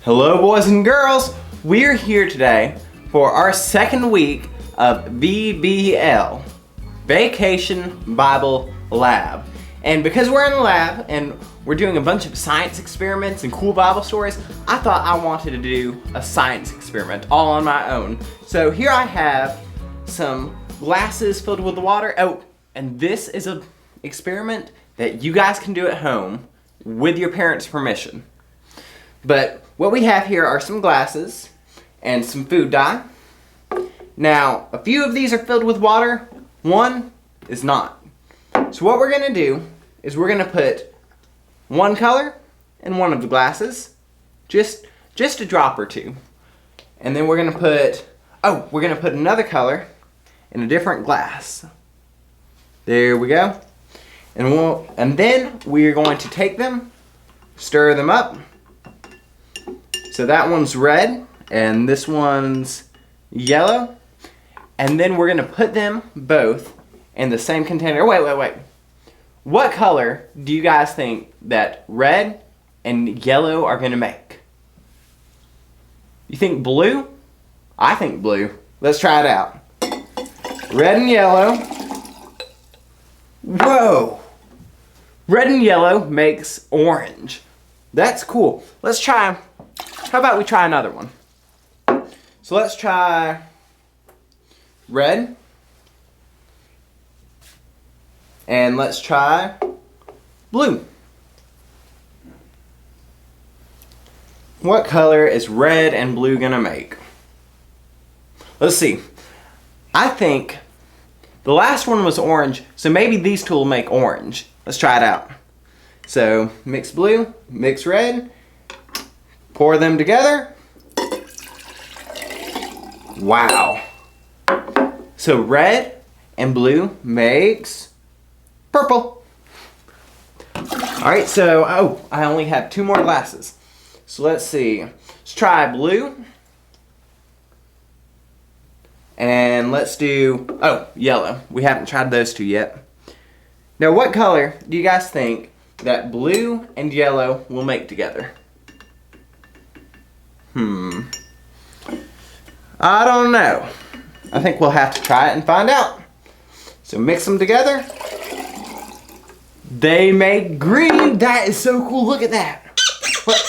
Hello boys and girls, we're here today for our second week of VBL, Vacation Bible Lab. And because we're in the lab and we're doing a bunch of science experiments and cool Bible stories, I thought I wanted to do a science experiment all on my own. So here I have some glasses filled with water. Oh, and this is an experiment that you guys can do at home with your parents' permission. But what we have here are some glasses and some food dye. Now, a few of these are filled with water, one is not. So what we're gonna do is we're gonna put one color in one of the glasses, just a drop or two. And then we're gonna put another color in a different glass. There we go. And then we're going to take them, stir them up. So that one's red and this one's yellow. And then we're gonna put them both in the same container. Wait. What color do you guys think that red and yellow are gonna make? You think blue? I think blue. Let's try it out. Red and yellow. Whoa! Red and yellow makes orange. That's cool. Let's try. How about we try another one? So let's try red. And let's try blue. What color is red and blue gonna make? Let's see. I think the last one was orange, so maybe these two will make orange. Let's try it out. So mix blue, mix red, pour them together. Wow. So red and blue makes purple. Alright, so, I only have two more glasses. So let's see. Let's try blue. And let's do, yellow. We haven't tried those two yet. Now, what color do you guys think that blue and yellow will make together? I don't know. I think we'll have to try it and find out. So mix them together. They make green. That is so cool. Look at that. What?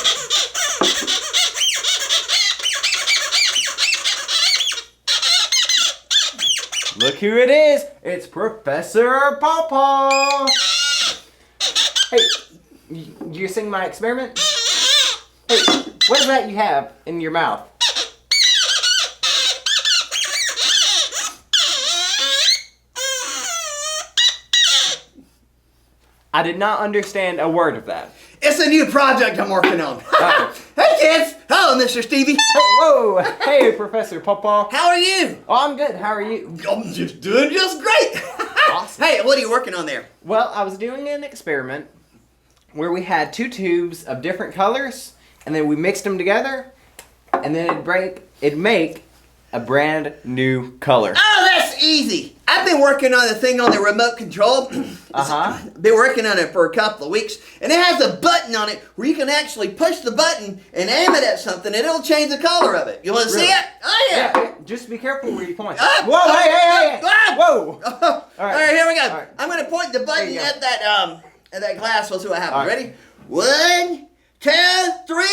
Look who it is. It's Professor Pawpaw. Hey, you seeing my experiment? Hey, what is that you have in your mouth? I did not understand a word of that. It's a new project I'm working on. Hey kids! Hello, Mr. Stevie. Hey, whoa! Hey, Professor Pawpaw. How are you? Oh, I'm good. How are you? I'm just doing just great. Awesome. Hey, what are you working on there? Well, I was doing an experiment where we had two tubes of different colors, and then we mixed them together, and then it'd make a brand new color. Oh, that's easy. I've been working on the thing on the remote control. Been working on it for a couple of weeks, and it has a button on it where you can actually push the button and aim it at something, and it'll change the color of it. You want to see it? Oh yeah. Yeah. Just be careful where you point. Whoa! Hey! Whoa! All right, here we go. Right. I'm going to point the button at that glass. We'll see what happens. Right. Ready? 1, 2, 3.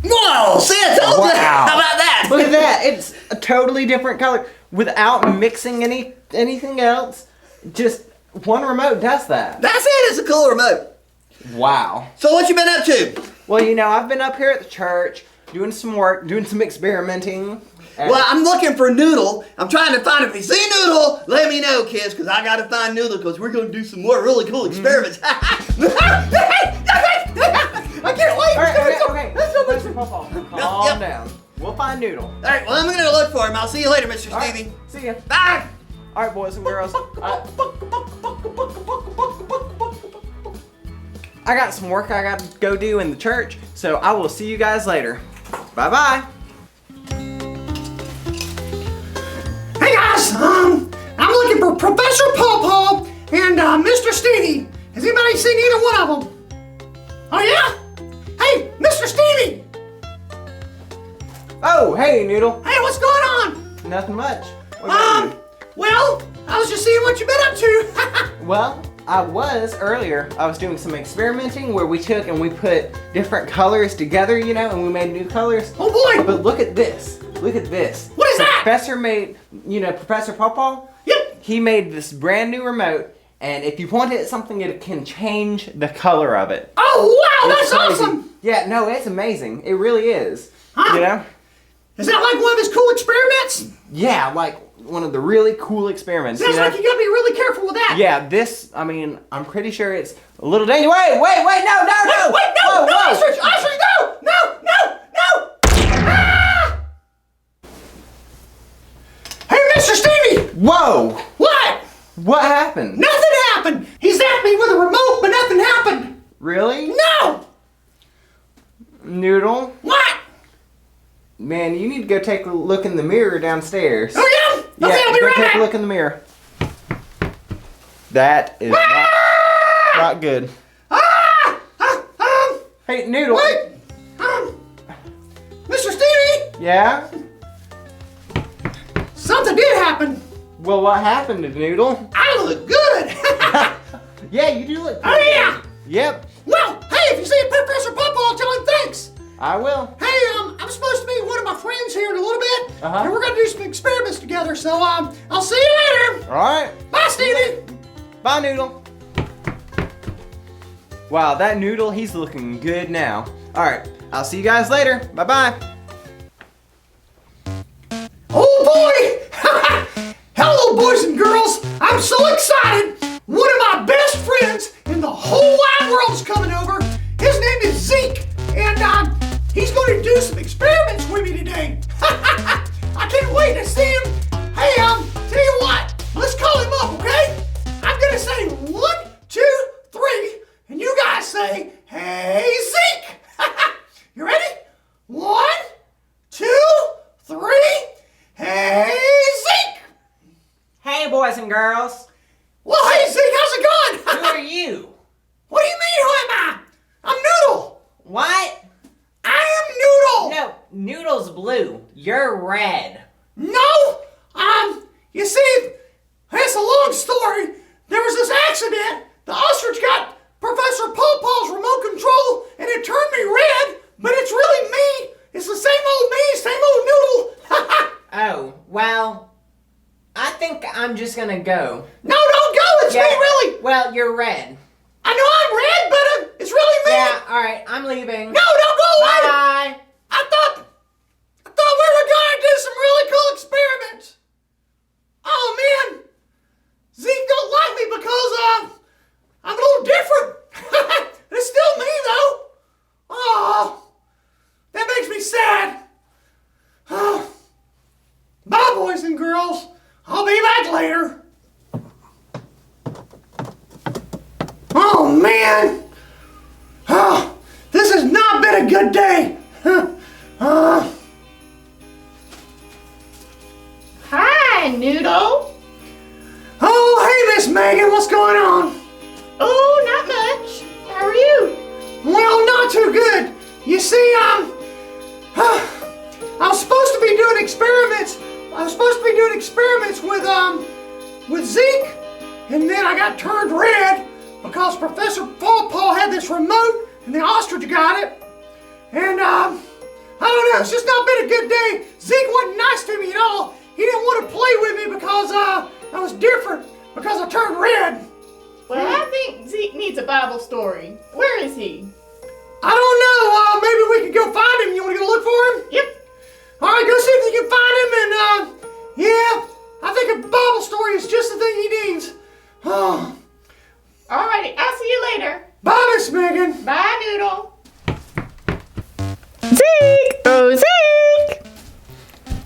Whoa! See, I told you. Wow. How about that? Look at that. It's a totally different color without mixing anything else. Just one remote does that. That's it. It's a cool remote. Wow. So what you been up to? Well, I've been up here at the church doing some work, doing some experimenting. Well, I'm looking for Noodle. I'm trying to find if you see Noodle, let me know, kids, because I got to find Noodle because we're going to do some more really cool experiments. I can't wait. Okay. Let's go. Calm down. We'll find Noodle. All right, well, I'm going to look for him. I'll see you later, Mr. All Stevie. right, see ya. Bye. All right, boys and girls. I got some work I got to go do in the church, so I will see you guys later. Bye-bye. Hey guys, I'm looking for Professor Pawpaw and Mr. Stevie. Has anybody seen either one of them? Oh yeah? Hey, Mr. Stevie, Oh, hey, Noodle. Hey, what's going on? Nothing much. What about you? Well, I was just seeing what you've been up to. Well, I was doing some experimenting where we took and we put different colors together, you know, and we made new colors. Oh boy! But look at this. Look at this. What is that? Professor Pawpaw? Yep. He made this brand new remote, and if you point it at something, it can change the color of it. Oh wow, It's that's crazy. awesome! Yeah, no, it's amazing. It really is. Huh? You know? Is that like one of his cool experiments? Yeah, like one of the really cool experiments. Sounds like you gotta be really careful with that. Yeah, I'm pretty sure it's a little dangerous. Wait, no! Wait, no, Whoa. Ostrich, no! Ah! Hey, Mr. Stevie! Whoa! What? What happened? Nothing happened! He zapped me with a remote, but nothing happened! Really? No! Noodle? What? Man, you need to go take a look in the mirror downstairs. Oh yeah? Okay, Yeah, I'll be go right take back. a look in the mirror. That is not good. Hey, Noodle. Wait! Mr. Stevie! Yeah? Something did happen! Well, what happened to Noodle? I look good! Yeah, you do look Oh yeah! Yep, Well, hey, if you see Professor Pawpaw, tell him thanks! I will. Hey, I'm supposed to meet one of my friends here in a little bit, Uh-huh. and we're gonna do some experiments together, so I'll see you later! Alright. Bye, Stevie! Bye, Noodle. Wow, that Noodle, he's looking good now. Alright, I'll see you guys later. Bye-bye. Oh boy! Hello, boys and girls! I'm so excited! One of my best friends in the whole wide world is coming over. His name is Zeke, and he's going to do some experiments with me today. I can't wait to see him. Hey, tell you what, let's call him up, okay? I'm gonna say 1, 2, 3, and you guys say, "Hey, Zeke!" You ready? 1, 2, 3. Hey, Zeke! Hey, boys and girls. Well, hey, Zeke, how's it going? Who are you? What do you mean, who am I? I'm Noodle. What? I am Noodle. No, Noodle's blue. You're red. No, you see, it's a long story. There was this accident. The ostrich got Professor Pawpaw's remote control, and it turned me red, but it's really me. It's the same old me, same old Noodle. Oh, well, I think I'm just gonna go. No, don't go. It's me, really. Well, you're red. I know I'm red, but it's really me. Yeah, alright, I'm leaving. No, don't go away. Bye! I thought we were gonna do some really cool experiments. Oh man, Zeke don't like me because I'm a little different. It's still me though. Oh, that makes me sad. Bye, boys and girls. I'll be back later. Oh man. This has not been a good day. Hi, Noodle. Oh, hey, Miss Megan, what's going on? Oh, not much. How are you? Well, not too good. You see, I was supposed to be doing experiments. I was supposed to be doing experiments with Zeke, and then I got turned red because Professor Pawpaw had this remote, and the ostrich got it. And I don't know. It's just not been a good day. Zeke wasn't nice to me at all. He didn't want to play with me because I was different because I turned red. Well, I think Zeke needs a Bible story. Where is he? I don't know. Maybe we could go find him. You want to go look for him? Yep. All right, go see if you can find him. And yeah, I think a Bible story is just the thing he needs. Oh, Alrighty, I'll see you later. bye, Miss Megan. Bye, Noodle. Zeke! Oh, Zeke!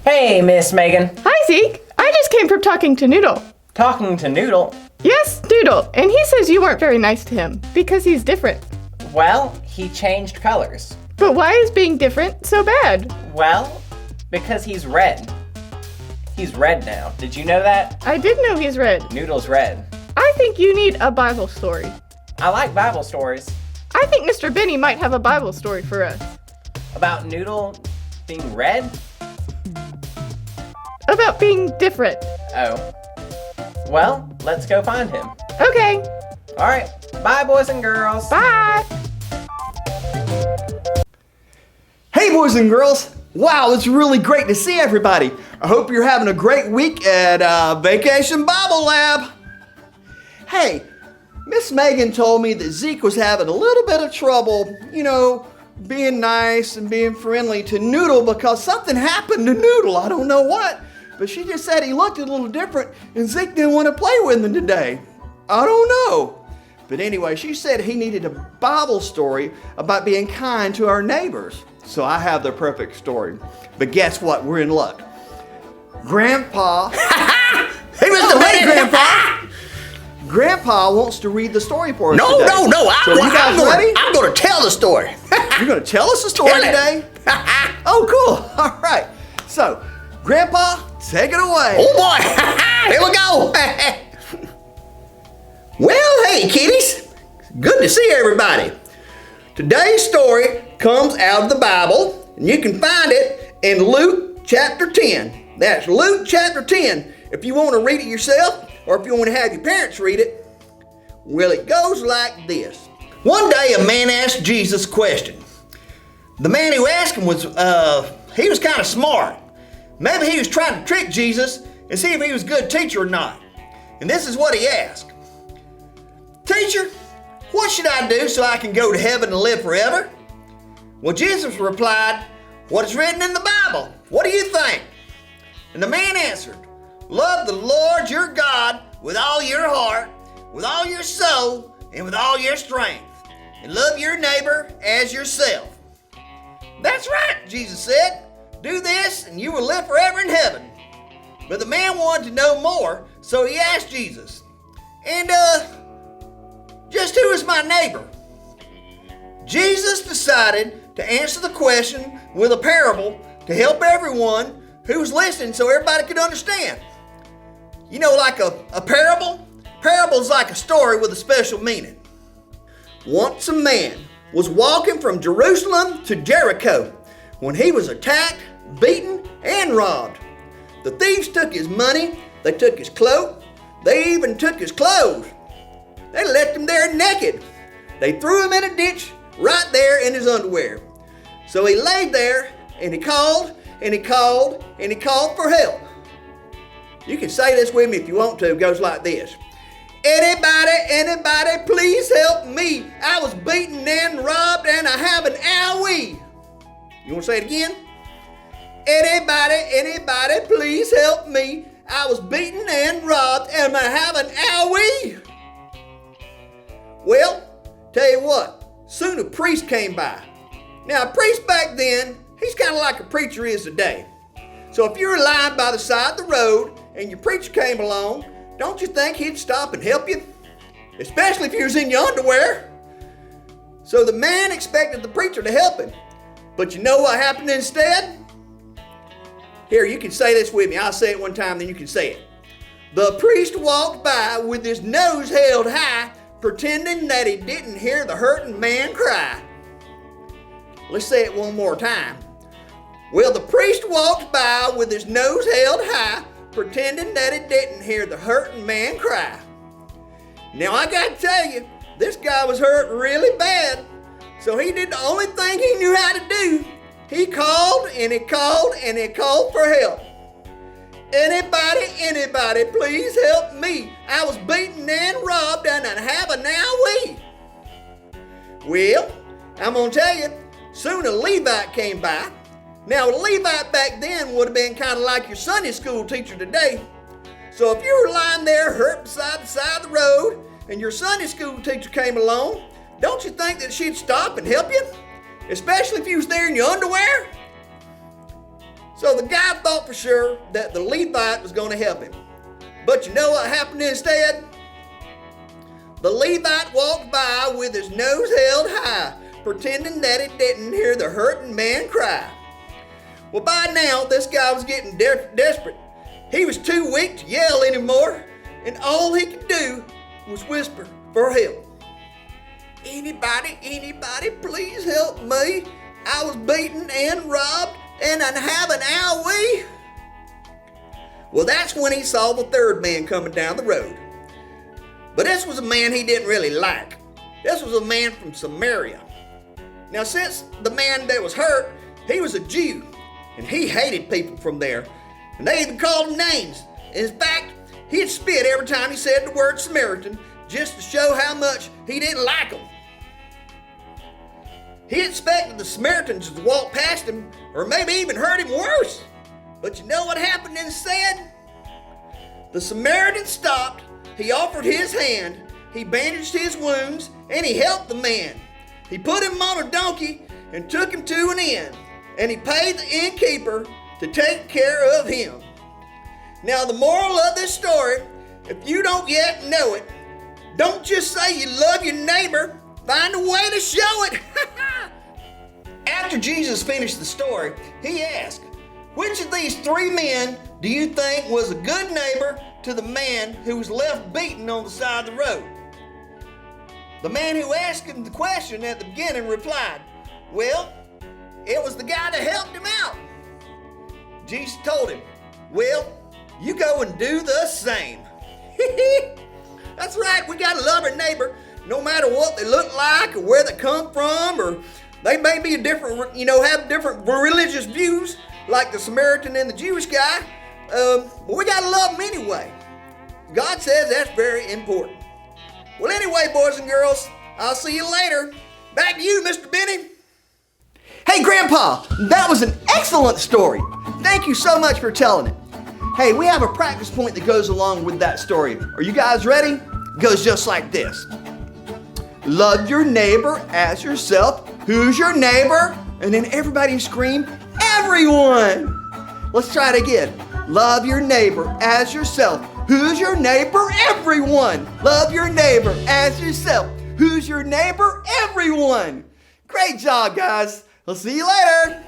Hey, Miss Megan. Hi, Zeke. I just came from talking to Noodle. Talking to Noodle. Yes, Noodle. And he says you weren't very nice to him because he's different. Well, he changed colors. But why is being different so bad? Well, because he's red. He's red now. Did you know that? I did know he's red. Noodle's red. I think you need a Bible story. I like Bible stories. I think Mr. Benny might have a Bible story for us. About Noodle being red? about being different. Oh. Well, let's go find him. Okay, All right. Bye, boys and girls. bye. Hey, boys and girls. Wow, it's really great to see everybody. I hope you're having a great week at Vacation Bible Lab. Hey, Miss Megan told me that Zeke was having a little bit of trouble, being nice and being friendly to Noodle because something happened to Noodle. I don't know what, but she just said he looked a little different and Zeke didn't want to play with him today. I don't know. But anyway, she said he needed a Bible story about being kind to our neighbors. So I have the perfect story. But guess what? We're in luck. Grandpa. He was the way, Grandpa. Grandpa wants to read the story for us today. No. So you guys ready? I'm going to tell the story. You're going to tell us a story Tell it. today? Oh, cool. All right. So, Grandpa, take it away. Oh boy, here we go. Well, hey kiddies, good to see everybody. Today's story comes out of the Bible, and you can find it in Luke chapter 10. That's Luke chapter 10. If you want to read it yourself, or if you want to have your parents read it, well, it goes like this. One day a man asked Jesus a question. The man who asked him was, he was kind of smart. Maybe he was trying to trick Jesus and see if he was a good teacher or not. And this is what he asked. Teacher, what should I do so I can go to heaven and live forever? Well, Jesus replied, what is written in the Bible? What do you think? And the man answered, love the Lord your God with all your heart, with all your soul, and with all your strength. And love your neighbor as yourself. That's right, Jesus said. Do this and you will live forever in heaven. But the man wanted to know more, so he asked Jesus, and just who is my neighbor? Jesus decided to answer the question with a parable to help everyone who was listening so everybody could understand. You know, like a parable? Parable's like a story with a special meaning. Once a man was walking from Jerusalem to Jericho when he was attacked, beaten, and robbed. The thieves took his money, they took his cloak, they even took his clothes. They left him there naked. They threw him in a ditch right there in his underwear. So he laid there and he called and he called and he called for help. You can say this with me if you want to. It goes like this. Anybody, please help me. I was beaten and robbed and I have an owie. You want to say it again? Anybody, please help me. I was beaten and robbed and I have an owie. Well, tell you what, soon a priest came by. Now, a priest back then, he's kind of like a preacher is today. So if you're lying by the side of the road and your preacher came along, don't you think he'd stop and help you? Especially if you was in your underwear. So the man expected the preacher to help him. But you know what happened instead? Here, you can say this with me. I'll say it one time, then you can say it. The priest walked by with his nose held high, pretending that he didn't hear the hurting man cry. Let's say it one more time. Well, the priest walked by with his nose held high, pretending that he didn't hear the hurting man cry. Now, I gotta tell you, this guy was hurt really bad, so he did the only thing he knew how to do. He called and he called and he called for help. Anybody, please help me. I was beaten and robbed and I have a owie. Well, I'm gonna tell you, soon a Levite came by. Now, a Levite back then would have been kind of like your Sunday school teacher today. So if you were lying there hurt beside the side of the road and your Sunday school teacher came along, don't you think that she'd stop and help you? Especially if you was there in your underwear? So the guy thought for sure that the Levite was going to help him. But you know what happened instead? The Levite walked by with his nose held high, pretending that he didn't hear the hurting man cry. Well, by now, this guy was getting desperate. He was too weak to yell anymore, and all he could do was whisper for help. Anybody, please help me. I was beaten and robbed, and I have an owie. Well, that's when he saw the third man coming down the road. But this was a man he didn't really like. This was a man from Samaria. Now, since the man that was hurt, he was a Jew, and he hated people from there. And they even called him names. In fact, he'd spit every time he said the word Samaritan, just to show how much he didn't like them. He expected the Samaritans to walk past him, or maybe even hurt him worse. But you know what happened instead? The Samaritan stopped, he offered his hand, he bandaged his wounds, and he helped the man. He put him on a donkey and took him to an inn, and he paid the innkeeper to take care of him. Now, the moral of this story, if you don't yet know it, don't just say you love your neighbor, find a way to show it. After Jesus finished the story, he asked, which of these three men do you think was a good neighbor to the man who was left beaten on the side of the road? The man who asked him the question at the beginning replied, well, it was the guy that helped him out. Jesus told him, well, you go and do the same. That's right, we gotta love our neighbor no matter what they look like or where they come from, or they may be a different, have different religious views like the Samaritan and the Jewish guy. But we gotta love them anyway. God says that's very important. Well, anyway, boys and girls, I'll see you later. Back to you, Mr. Benny. Hey, Grandpa, that was an excellent story. Thank you so much for telling it. Hey, we have a practice point that goes along with that story. Are you guys ready? It goes just like this. Love your neighbor as yourself. Who's your neighbor? And then everybody scream, everyone. Let's try it again. Love your neighbor as yourself. Who's your neighbor? Everyone. Love your neighbor as yourself. Who's your neighbor? Everyone. Great job, guys. We'll see you later.